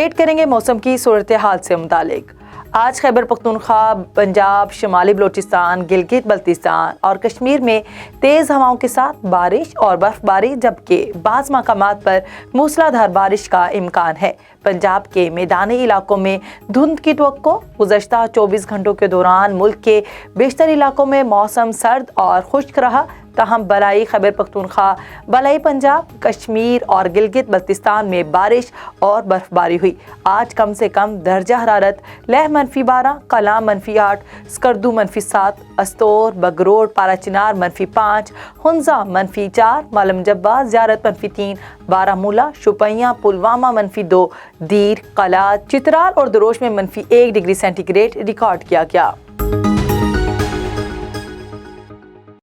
Update करेंगे मौसम की सूरत हाल से मुतालिक। आज खैबर पख्तूनख्वा, पंजाब, शुमाली बलोचिस्तान, गिलगित बल्तिस्तान और कश्मीर में तेज़ हवाओं के साथ बारिश और बर्फबारी, जबकि बाज़ मकामात पर मूसलाधार बारिश का इम्कान है। पंजाब के मैदानी इलाकों में धुंध की तवक्को। गुज़श्ता 24 घंटों के दौरान मुल्क के बेशतर इलाकों में मौसम सर्द और खुश्क रहा। तहम बलाई खैबर पख्तूनख्वा, बलाई पंजाब, कश्मीर और गिलगित बल्तिस्तान में बारिश और बर्फबारी हुई। आज कम से कम दर्जा हरारत लेह -12, कलाम -8, स्कर्दू -7, अस्तोर, बगरोड, पाराचिनार -5, हुंजा -4, मालम जब्बा, ज़ियारत -3, बारामूला, शुपैया, पुलवामा -2, दीर, कलात, चित्राल और दरोश में -1 डिग्री सेंटीग्रेड रिकॉर्ड किया गया।